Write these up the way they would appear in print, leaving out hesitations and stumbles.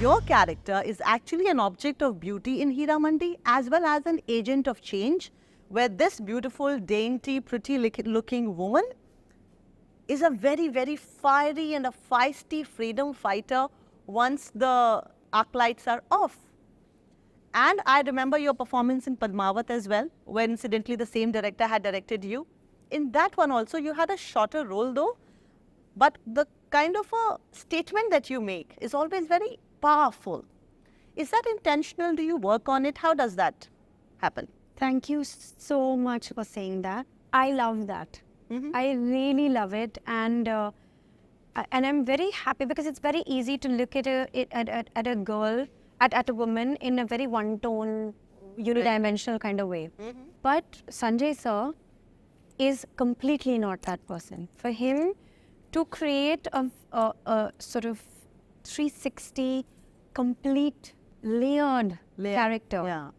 your character is actually an object of beauty in Heeramandi as well as an agent of change, where this beautiful, dainty, pretty-looking woman is a very, very fiery and a feisty freedom fighter once the arc lights are off. And I remember your performance in Padmavat as well, where incidentally the same director had directed you. In that one also, you had a shorter role though, but the kind of a statement that you make is always very powerful. Is that intentional? Do you work on it? How does that happen? Thank you so much for saying that. I love that. I really love it, and I'm very happy because it's very easy to look at a girl, at a woman in a very one-tone, unidimensional kind of way. But Sanjay sir is completely not that person. For him to create a sort of 360 complete layered character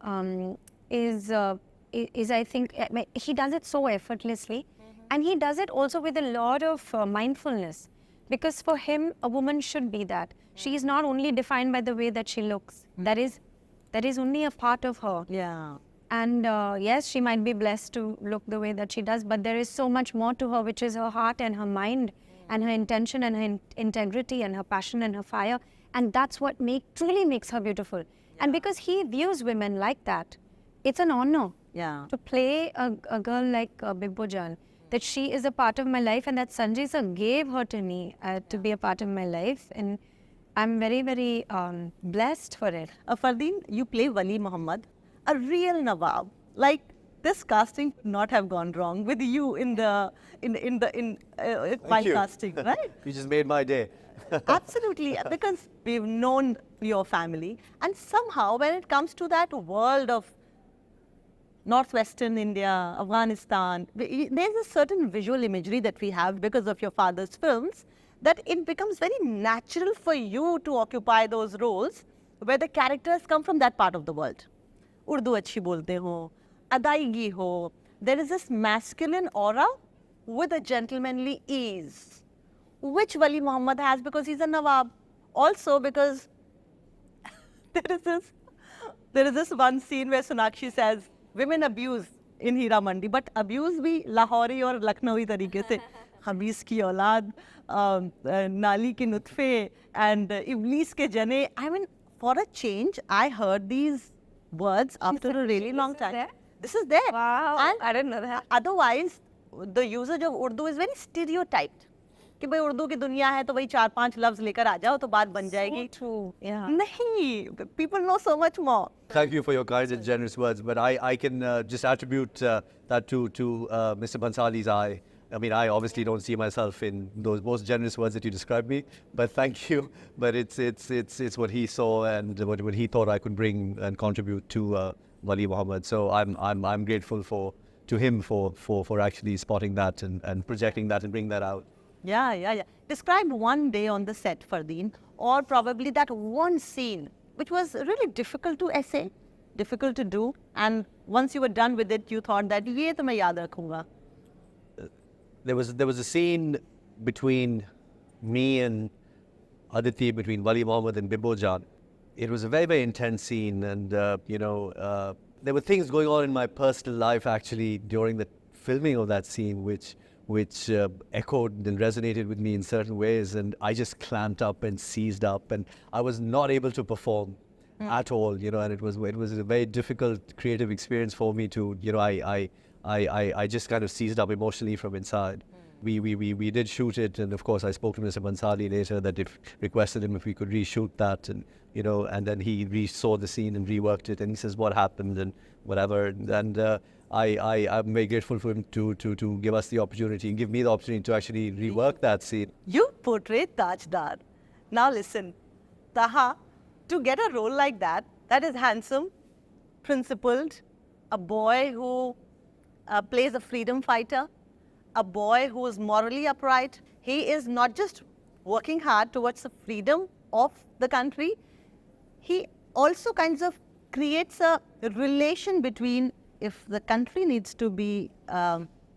is I think he does it so effortlessly, and he does it also with a lot of mindfulness, because for him a woman should be that. She is not only defined by the way that she looks. That is only a part of her. Yeah. And yes, she might be blessed to look the way that she does, but there is so much more to her, which is her heart and her mind and her intention and her integrity and her passion and her fire. And that's what truly makes her beautiful. And because he views women like that, it's an honor to play a girl like Bibbo Jan, that she is a part of my life, and that Sanjay sir gave her to me to be a part of my life. And I'm very, very blessed for it. Fardeen, you play Wali Muhammad, a real Nawab. Like, this casting could not have gone wrong with you while casting, right? You just made my day. Absolutely, because we've known your family, and somehow when it comes to that world of northwestern India, Afghanistan, there's a certain visual imagery that we have because of your father's films, that it becomes very natural for you to occupy those roles where the characters come from that part of the world. Urdu achhi bolte ho, adaigi ho. There is this masculine aura with a gentlemanly ease, which Wali Muhammad has because he's a Nawab. Also because there is this one scene where Sonakshi says, women abuse in Heeramandi, but abuse bhi Lahori or Lucknowi tarike se. Habis ki aulad, Nali ki nutfe, and Iblis ke jane. I mean, for a change, I heard these words after a really long time. This is there. Wow, and I didn't know that. Otherwise, the usage of Urdu is very stereotyped. कि भाई उर्दू की दुनिया है तो वही 4-5 लफ्ज लेकर आ जाओ तो बात बन जाएगी. So true. Yeah. नहीं, people know so much more. Thank you for your kind and generous words, but I can just attribute that to Mr. Bansali's eye. I mean, I obviously don't see myself in those most generous words that you described me, but thank you. But it's what he saw and what he thought I could bring and contribute to Wali Muhammad. So I'm grateful to him for actually spotting that and projecting that and bringing that out. Yeah. Describe one day on the set, Fardeen, or probably that one scene which was really difficult to essay, difficult to do, and once you were done with it, you thought that ye to main yaad rakhunga. There was a scene between me and Aditi, between Wali Muhammad and Bibbo Jan. It was a very, very intense scene, and there were things going on in my personal life actually during the filming of that scene which echoed and resonated with me in certain ways, and I just clamped up and seized up, and I was not able to perform at all, and it was a very difficult creative experience for me to, I just kind of seized up emotionally from inside. We did shoot it, and of course I spoke to Mr. Bansali later that requested him if we could reshoot that, and and then he saw the scene and reworked it, and he says what happened and whatever, and I'm very grateful for him to give us the opportunity, give me the opportunity to actually rework that scene. You portrayed Tajdar. Now listen, Taha, to get a role like that is handsome, principled, a boy who plays a freedom fighter, a boy who is morally upright. He is not just working hard towards the freedom of the country, he also kinds of creates a relation between, if the country needs to be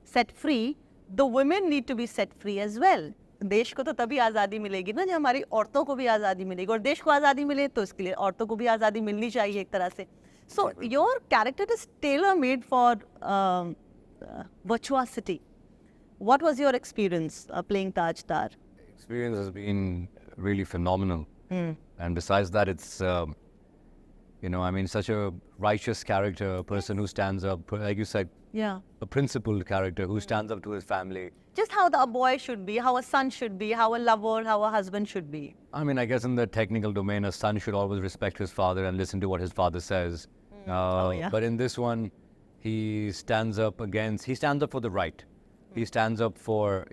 set free, the women need to be set free as well. देश को तो तभी आज़ादी मिलेगी ना जब हमारी औरतों को भी आज़ादी मिलेगी, और देश को आज़ादी मिले तो इसके लिए औरतों को भी आज़ादी मिलनी चाहिए एक तरह से. So your character is tailor-made for virtuosity. What was your experience playing Tajdar? Experience has been really phenomenal. And besides that, it's, such a righteous character, a person who stands up, like you said, Yeah. a principled character who stands up to his family. Just how a boy should be, how a son should be, how a lover, how a husband should be. I guess in the technical domain, a son should always respect his father and listen to what his father says. But in this one, he stands up for the right. He stands up for,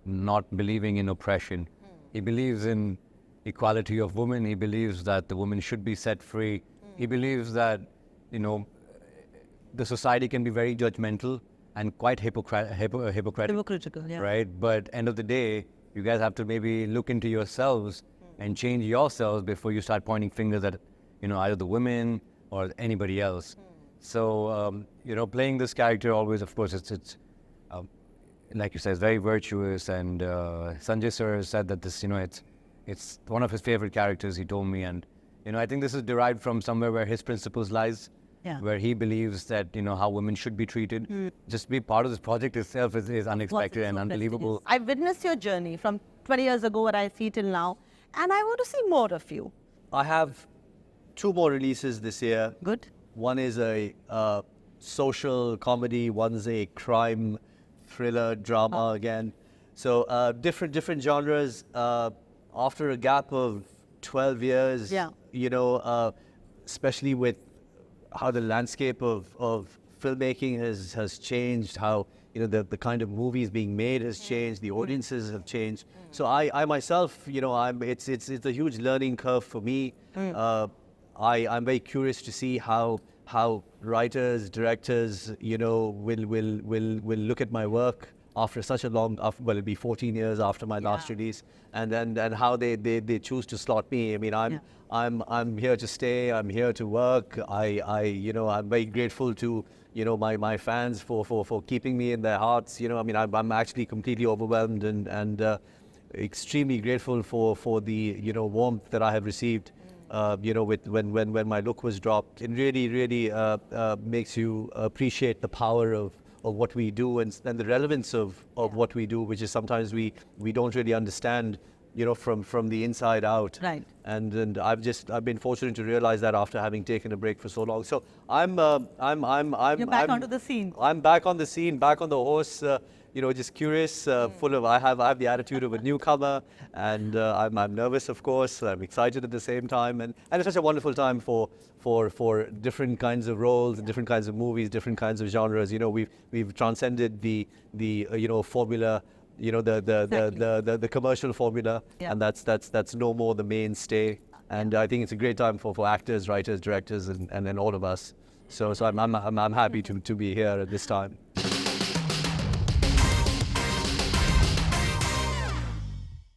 not believing in oppression. He believes in equality of women. He believes that the woman should be set free. He believes that, the society can be very judgmental and quite hypocritical. Hypocritical, yeah. Right? But end of the day, you guys have to maybe look into yourselves and change yourselves before you start pointing fingers at, either the women or anybody else. So, playing this character always, of course, it's like you said, it's very virtuous. And Sanjay sir said that this, it's one of his favorite characters, he told me. And, I think this is derived from somewhere where his principles lies. Yeah. Where he believes that, how women should be treated. Just to be part of this project itself is unexpected and unbelievable. I witnessed your journey from 20 years ago, what I see till now, and I want to see more of you. I have 2 more releases this year. Good. One is a social comedy, one's a crime thriller drama again. So different genres. After a gap of 12 years, especially with how the landscape of filmmaking has changed, how the kind of movies being made has changed, the audiences have changed. So I myself, it's a huge learning curve for me. I'm very curious to see how writers, directors, will look at my work after such a long, it'll be 14 years after my last release, and how they choose to slot me. I'm here to stay. I'm here to work. I'm very grateful to my fans for keeping me in their hearts. I'm actually completely overwhelmed and extremely grateful for the warmth that I have received. With when my look was dropped, it really makes you appreciate the power of what we do and the relevance of what we do, which is sometimes we don't really understand, from the inside out. Right. And I've been fortunate to realize that after having taken a break for so long. So I'm back onto the scene. I'm back on the scene, back on the horse. Just curious, full of. I have the attitude of a newcomer, and I'm nervous, of course. I'm excited at the same time, and it's such a wonderful time for different kinds of roles and different kinds of movies, different kinds of genres. We've transcended the formula, the commercial formula, and that's no more the mainstay. And I think it's a great time for actors, writers, directors, and all of us. So I'm happy to be here at this time.